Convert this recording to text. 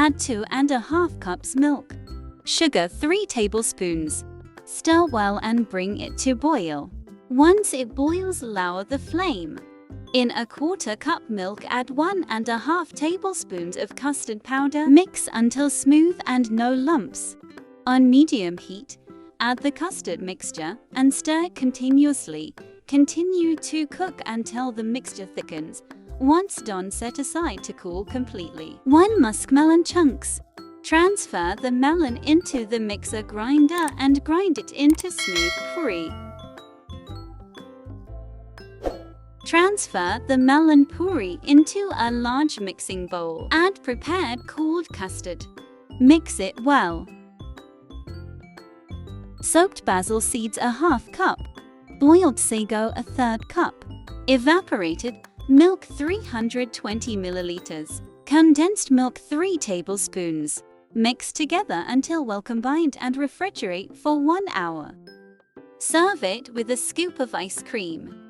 Add 2½ cups milk. Sugar 3 tablespoons. Stir well and bring it to boil. Once it boils, lower the flame. In a 1/4 cup milk, add 1½ tablespoons of custard powder. Mix until smooth and no lumps. On medium heat, add the custard mixture and stir continuously. Continue to cook until the mixture thickens. Once done, set aside to cool completely. 1 muskmelon chunks. Transfer the melon into the mixer grinder and grind it into smooth puree. Transfer the melon puree into a large mixing bowl. Add prepared cooled custard. Mix it well. Soaked basil seeds 1/2 cup. Boiled sago 1/3 cup. Evaporated milk 320 milliliters. Condensed milk 3 tablespoons. Mix together until well combined and refrigerate for 1 hour. Serve it with a scoop of ice cream.